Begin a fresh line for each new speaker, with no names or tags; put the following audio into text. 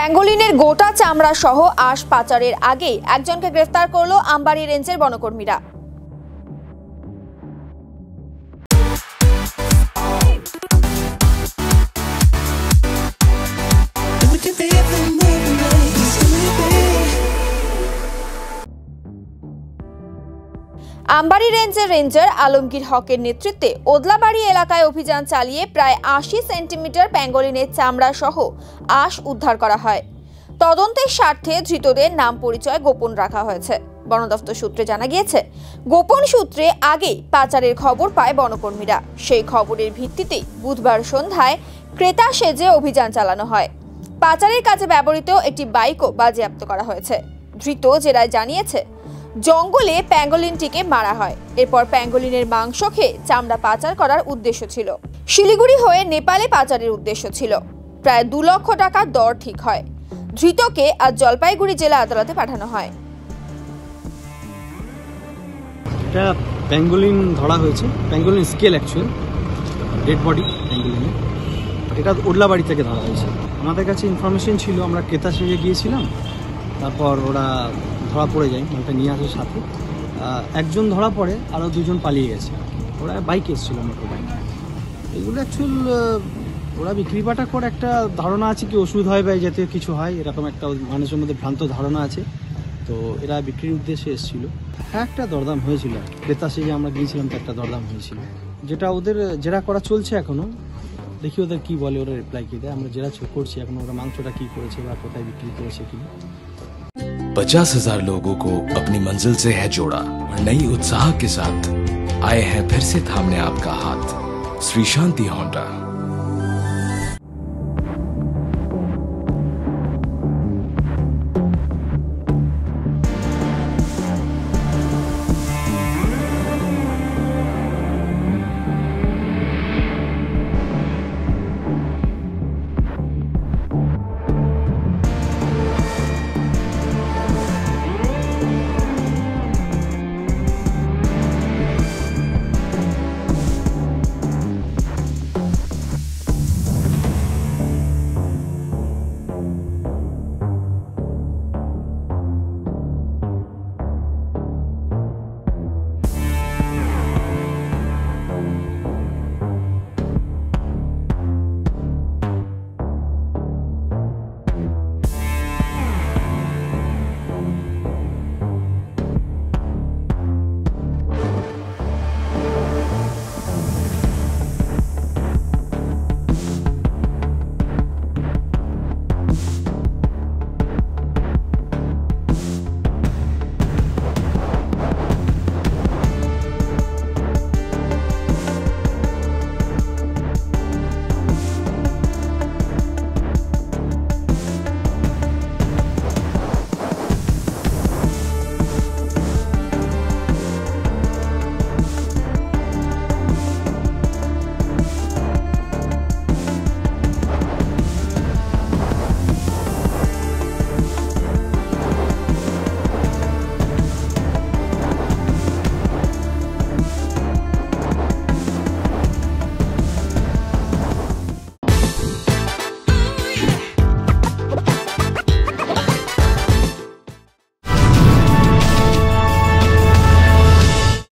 প্যাঙ্গোলিনের গোটা চামড়া সহ আঁশ পাচারের আগেই একজনকে গ্রেফতার করল আমবাড়ি রেঞ্জের বনকর্মীরা। আমবাড়ি রেঞ্জের রেঞ্জার আলমগীর হকের নেতৃত্বে ওদলাবাড়ি এলাকায় অভিযান চালিয়ে প্রায় ৮০ সেন্টিমিটার প্যাঙ্গোলিনের চামড়া সহ আঁশ উদ্ধার করা হয়। তদন্তের স্বার্থে ধৃতদের নাম পরিচয় গোপন রাখা হয়েছে। বন দফতর সূত্রে জানা গিয়েছে, গোপন সূত্রে আগেই পাচারের খবর পায় বনকর্মীরা। সেই খবরের ভিত্তিতেই বুধবার সন্ধ্যায় ক্রেতা সেজে অভিযান চালানো হয়। পাচারের কাজে ব্যবহৃত একটি বাইকও বাজেয়াপ্ত করা হয়েছে। ধৃত জেরায় জানিয়েছে, জঙ্গলে প্যাঙ্গোলিনটিকে মারা হয়। এরপর প্যাঙ্গোলিনের মাংস খেয়ে চামড়া পাচার করার উদ্দেশ্য ছিল। শিলিগুড়ি হয়ে নেপালে পাচারের উদ্দেশ্য ছিল। প্রায় ২ লক্ষ টাকা দর ঠিক হয়। ধৃতকে আজ জলপাইগুড়ি জেলা আদালতে পাঠানো হয়।
এটা প্যাঙ্গোলিন ধরা হয়েছে, pangolin scale actual dead body প্যাঙ্গোলিনের। এটা ওদলাবাড়ি থেকে ধরা হয়েছে। আমাদের কাছে ইনফরমেশন ছিল, আমরা ক্রেতা সেজে গিয়েছিলাম, তারপর ওরা ধরা পড়ে যায়, মালটা নিয়ে আসার সাথে একজন ধরা পড়ে, আরও 2জন পালিয়ে গেছে। ওরা বাইকে এসেছিল, মোটর বাইক। এগুলো অ্যাকচুয়াল ওরা বিক্রি বাটা করে একটা ধারণা আছে কি ওষুধ হয় বা এই জাতীয় কিছু হয়, এরকম একটা মানুষের মধ্যে ভ্রান্ত ধারণা আছে। তো এরা বিক্রির উদ্দেশ্যে এসেছিল। হ্যাঁ, একটা দরদাম হয়েছিল, ক্রেতা সেজে আমরা গিয়েছিলাম, তো একটা দরদাম হয়েছিল, যেটা ওদের জেরা করা চলছে এখনো। দেখি ওদের কি বলে, ওরা রিপ্লাই কি দেয়। আমরা জেরা করছি এখন, ওরা মাংসটা কি করেছে বা কোথায় বিক্রি করেছে কি।
50,000 लोगों को अपनी मंजिल से है जोड़ा और नई उत्साह के साथ आए हैं फिर से थामने आपका हाथ। श्री शांति होंडा।